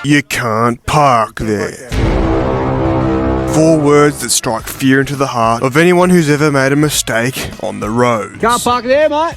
You can't park there. 4 words that strike fear into the heart of anyone who's ever made a mistake on the road. Can't park there, mate.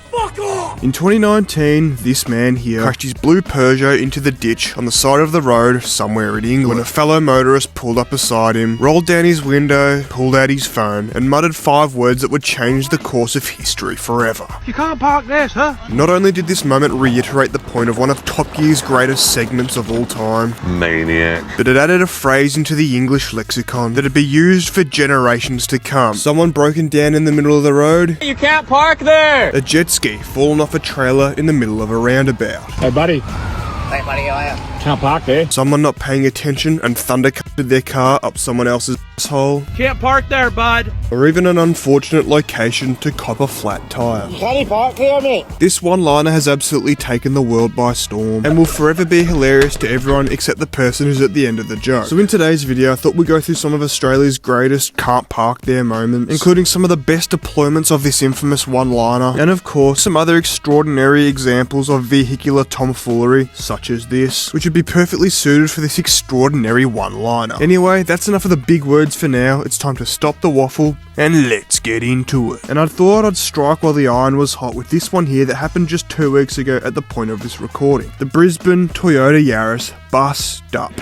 Fuck off! In 2019, this man here crashed his blue Peugeot into the ditch on the side of the road somewhere in England. When a fellow motorist pulled up beside him, rolled down his window, pulled out his phone, and muttered 5 words that would change the course of history forever. You can't park there, sir. Not only did this moment reiterate the point of one of Top Gear's greatest segments of all time, Maniac, but it added a phrase into the English lexicon that'd be used for generations to come. Someone broken down in the middle of the road. You can't park there. A jet ski fallen off a trailer in the middle of a roundabout. Hey, buddy. Hey, buddy, how are you? Can't park there. Someone not paying attention and thundercutted their car up someone else's asshole. Can't park there, bud. Or even an unfortunate location to cop a flat tyre. Can you park here, mate? This one-liner has absolutely taken the world by storm and will forever be hilarious to everyone except the person who's at the end of the joke. So in today's video, I thought we'd go through some of Australia's greatest can't park there moments, including some of the best deployments of this infamous one-liner, and of course, some other extraordinary examples of vehicular tomfoolery, such as this, which would be perfectly suited for this extraordinary one-liner. Anyway, that's enough of the big words for now. It's time to stop the waffle and let's get into it. And I thought I'd strike while the iron was hot with this one here that happened just 2 weeks ago at the point of this recording. The Brisbane Toyota Yaris bust up.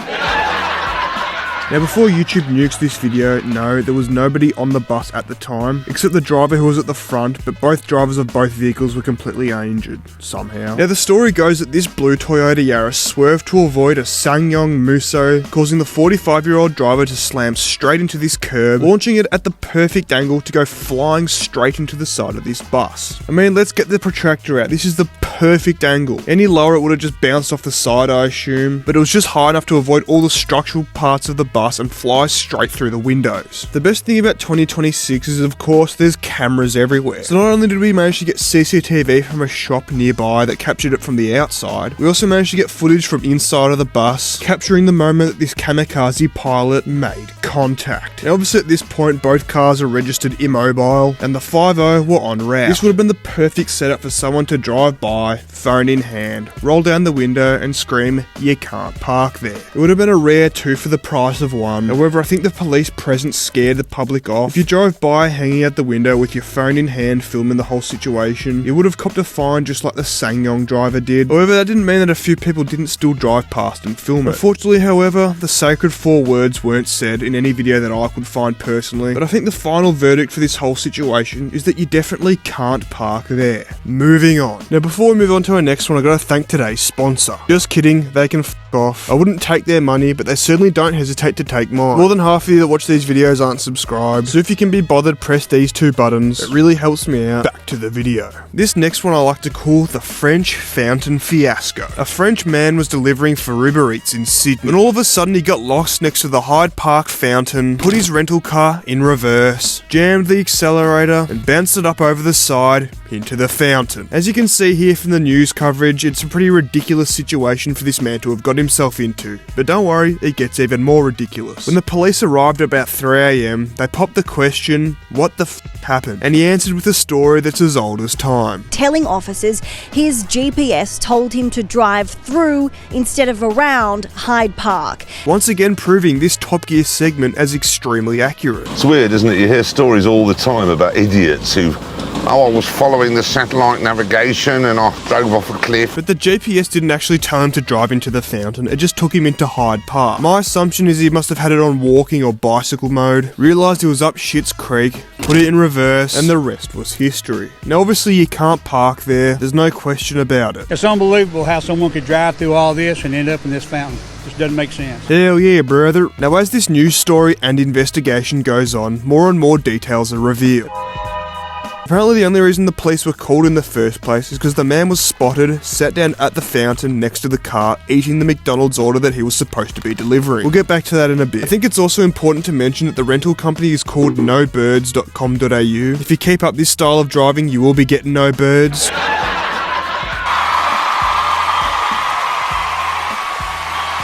Now before YouTube nukes this video, no, there was nobody on the bus at the time, except the driver who was at the front, but both drivers of both vehicles were completely injured, somehow. Now the story goes that this blue Toyota Yaris swerved to avoid a Sangyong Muso, causing the 45-year-old driver to slam straight into this curb, launching it at the perfect angle to go flying straight into the side of this bus. I mean, let's get the protractor out, this is the perfect angle. Any lower it would have just bounced off the side, I assume, but it was just high enough to avoid all the structural parts of the bus and fly straight through the windows. The best thing about 2026 is, of course, there's cameras everywhere. So not only did we manage to get CCTV from a shop nearby that captured it from the outside, we also managed to get footage from inside of the bus, capturing the moment that this kamikaze pilot made contact. Now obviously at this point, both cars are registered immobile, and the 5-0 were en route. This would have been the perfect setup for someone to drive by, phone in hand, roll down the window and scream, "You can't park there." It would have been a rare 2 for the price of 1. However, I think the police presence scared the public off. If you drove by hanging out the window with your phone in hand filming the whole situation, you would have copped a fine just like the Sangyong driver did. However, that didn't mean that a few people didn't still drive past and film it. Unfortunately, however, the sacred 4 words weren't said in any video that I could find personally, but I think the final verdict for this whole situation is that you definitely can't park there. Moving on. Now before we move on to our next one, I gotta thank today's sponsor. Just kidding, they can f*** off. I wouldn't take their money, but they certainly don't hesitate to take mine. More than half of you that watch these videos aren't subscribed, so if you can be bothered, press these 2 buttons. It really helps me out. Back to the video. This next one I like to call the French fountain fiasco. A French man was delivering for Uber Eats in Sydney, and all of a sudden he got lost next to the Hyde Park fountain, put his rental car in reverse, jammed the accelerator, and bounced it up over the side into the fountain. As you can see here from the news coverage, it's a pretty ridiculous situation for this man to have got himself into. But don't worry, it gets even more ridiculous. When the police arrived at about 3 AM, they popped the question, what the f happened? And he answered with a story that's as old as time. Telling officers his GPS told him to drive through instead of around Hyde Park. Once again proving this Top Gear segment as extremely accurate. it's weird, isn't it? You hear stories all the time about idiots who, I was following the satellite navigation and I drove off a cliff. But the GPS didn't actually tell him to drive into the fountain, it just took him into Hyde Park. My assumption is he must have had it on walking or bicycle mode, realised he was up Shit's Creek, put it in reverse, and the rest was history. Now obviously you can't park there, there's no question about it. It's unbelievable how someone could drive through all this and end up in this fountain. Just doesn't make sense. Hell yeah, brother. Now as this news story and investigation goes on, more and more details are revealed. Apparently the only reason the police were called in the first place is because the man was spotted, sat down at the fountain next to the car, eating the McDonald's order that he was supposed to be delivering. We'll get back to that in a bit. I think it's also important to mention that the rental company is called nobirds.com.au. If you keep up this style of driving, you will be getting no birds.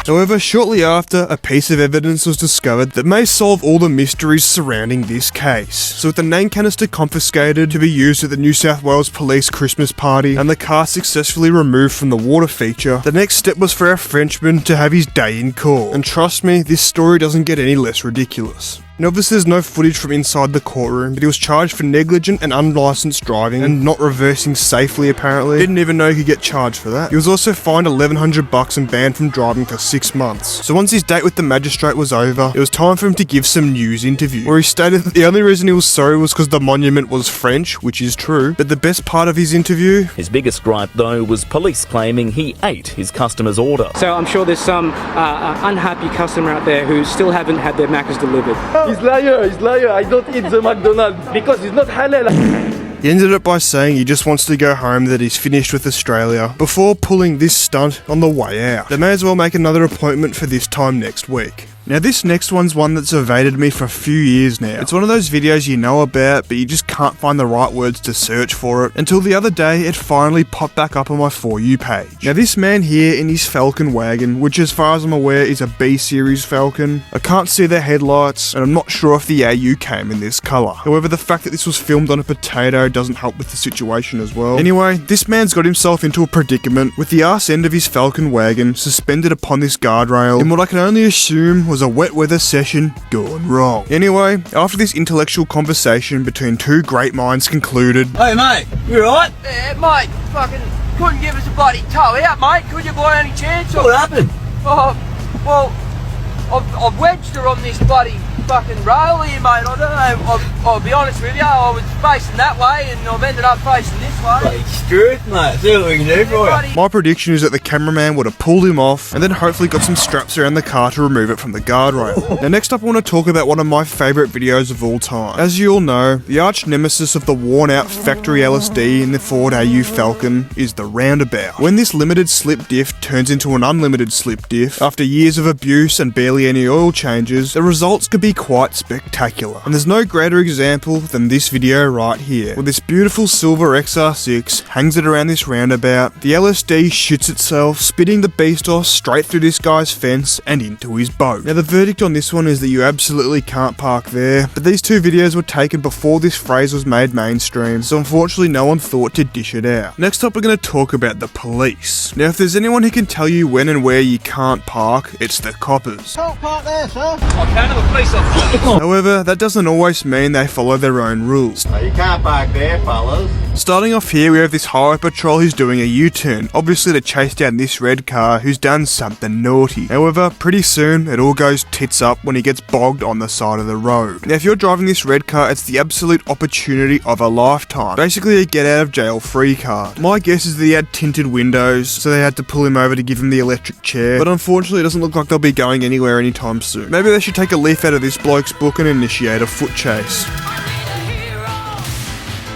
out. However, shortly after, a piece of evidence was discovered that may solve all the mysteries surrounding this case. So with the name canister confiscated to be used at the New South Wales Police Christmas party and the car successfully removed from the water feature, the next step was for our Frenchman to have his day in court. And trust me, this story doesn't get any less ridiculous. Now obviously there's no footage from inside the courtroom, but he was charged for negligent and unlicensed driving and not reversing safely apparently. Didn't even know he could get charged for that. He was also fined $1,100 and banned from driving for 6 months. So once his date with the magistrate was over, it was time for him to give some news interview, where he stated that the only reason he was sorry was because the monument was French, which is true, but the best part of his interview... His biggest gripe though was police claiming he ate his customer's order. So I'm sure there's some unhappy customer out there who still haven't had their Maccas delivered. He's liar, I don't eat the McDonald's because it's not halal. He ended up by saying he just wants to go home, that he's finished with Australia, before pulling this stunt on the way out. They may as well make another appointment for this time next week. Now this next one's one that's evaded me for a few years now. It's one of those videos you know about, but you just can't find the right words to search for it, until the other day it finally popped back up on my For You page. Now this man here in his Falcon wagon, which as far as I'm aware is a B-series Falcon. I can't see their headlights, and I'm not sure if the AU came in this colour. However, the fact that this was filmed on a potato doesn't help with the situation as well. Anyway, this man's got himself into a predicament, with the arse end of his Falcon wagon suspended upon this guardrail, in what I can only assume was a wet weather session gone wrong. Anyway, after this intellectual conversation between two great minds concluded... Hey mate, you right? Yeah, mate, fucking couldn't give us a bloody tow out, mate. Could you by any chance? What happened? Oh, well, I've wedged her on this bloody fucking rail here, mate. I don't know. I'll be honest with you. I was facing that way, and I've ended up facing this way. Bloody screwed, mate. See what we can do for you. My prediction is that the cameraman would have pulled him off and then hopefully got some straps around the car to remove it from the guardrail. Now next up I want to talk about one of my favourite videos of all time. As you all know, the arch nemesis of the worn out factory LSD in the Ford AU Falcon is the roundabout. When this limited slip diff turns into an unlimited slip diff, after years of abuse and barely any oil changes, the results could be quite spectacular. And there's no greater example than this video right here, where this beautiful silver XR6 hangs it around this roundabout, the LSD shoots itself, spitting the beast off straight through this guy's fence and into his boat. Now the verdict on this one is that you absolutely can't park there, but these two videos were taken before this phrase was made mainstream, so unfortunately no one thought to dish it out. Next up we're going to talk about the police. Now if there's anyone who can tell you when and where you can't park, it's the coppers. Can't park there, sir. However, that doesn't always mean they follow their own rules. You can't park there, fellas. Starting off here, we have this highway patrol who's doing a U-turn, obviously to chase down this red car who's done something naughty. However, pretty soon, it all goes tits up when he gets bogged on the side of the road. Now, if you're driving this red car, it's the absolute opportunity of a lifetime. Basically, a get out of jail free card. My guess is that he had tinted windows, so they had to pull him over to give him the electric chair, but unfortunately, it doesn't look like they'll be going anywhere anytime soon. Maybe they should take a leaf out of this bloke's book and initiate a foot chase.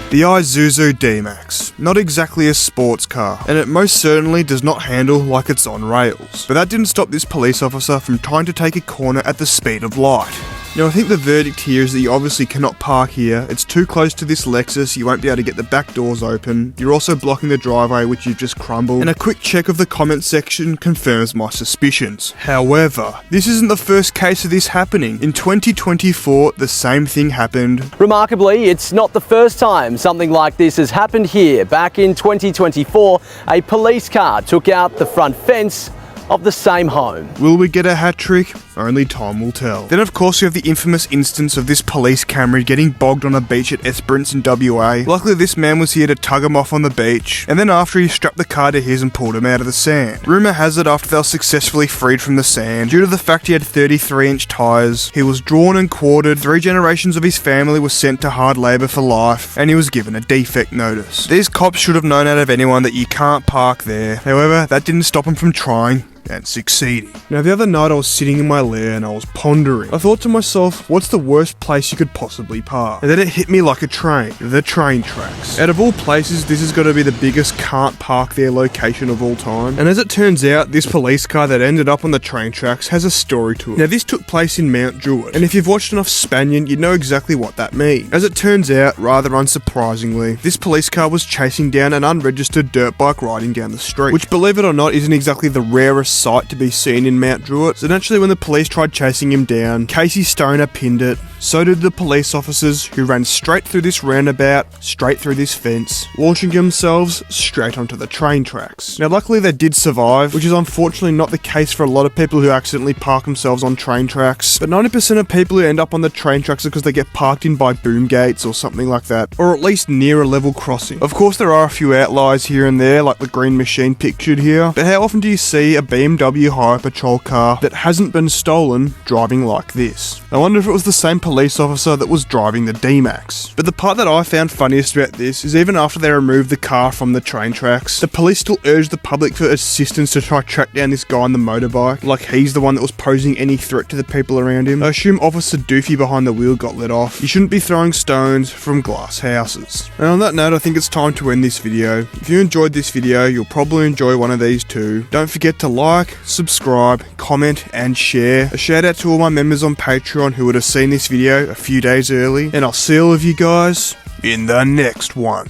The Isuzu D-Max. Not exactly a sports car, and it most certainly does not handle like it's on rails. But that didn't stop this police officer from trying to take a corner at the speed of light. Now I think the verdict here is that you obviously cannot park here. It's too close to this Lexus, you won't be able to get the back doors open. You're also blocking the driveway, which you've just crumbled. And a quick check of the comment section confirms my suspicions. However, this isn't the first case of this happening. In 2024, the same thing happened. Remarkably, it's not the first time something like this has happened here. Back in 2024, a police car took out the front fence of the same home. Will we get a hat trick? Only time will tell. Then of course we have the infamous instance of this police Camry getting bogged on a beach at Esperance in WA. Luckily this man was here to tug him off on the beach, and then after he strapped the car to his and pulled him out of the sand. Rumour has it after they were successfully freed from the sand, due to the fact he had 33-inch tyres, he was drawn and quartered, 3 generations of his family were sent to hard labour for life, and he was given a defect notice. These cops should have known out of anyone that you can't park there. However, that didn't stop him from trying and succeeding. Now the other night I was sitting in my lair and I was pondering. I thought to myself, what's the worst place you could possibly park? And then it hit me like a train. The train tracks. Out of all places, this has got to be the biggest can't park there location of all time. And as it turns out, this police car that ended up on the train tracks has a story to it. Now this took place in Mount Druitt, and if you've watched enough Spanion, you know exactly what that means. As it turns out, rather unsurprisingly, this police car was chasing down an unregistered dirt bike riding down the street, which believe it or not isn't exactly the rarest sight to be seen in Mount Druitt. So naturally, when the police tried chasing him down, Casey Stoner pinned it. So did the police officers, who ran straight through this roundabout, straight through this fence, launching themselves straight onto the train tracks. Now luckily they did survive, which is unfortunately not the case for a lot of people who accidentally park themselves on train tracks, but 90% of people who end up on the train tracks are because they get parked in by boom gates or something like that, or at least near a level crossing. Of course there are a few outliers here and there, like the green machine pictured here, but how often do you see a BMW hire patrol car that hasn't been stolen driving like this? I wonder if it was the same police officer that was driving the D-Max. But the part that I found funniest about this is even after they removed the car from the train tracks, the police still urged the public for assistance to try track down this guy on the motorbike, like he's the one that was posing any threat to the people around him. I assume Officer Doofy behind the wheel got let off. You shouldn't be throwing stones from glass houses. And on that note, I think it's time to end this video. If you enjoyed this video, you'll probably enjoy one of these too. Don't forget to like, subscribe, comment, and share. A shout out to all my members on Patreon who would have seen this video a few days early, and I'll see all of you guys in the next one.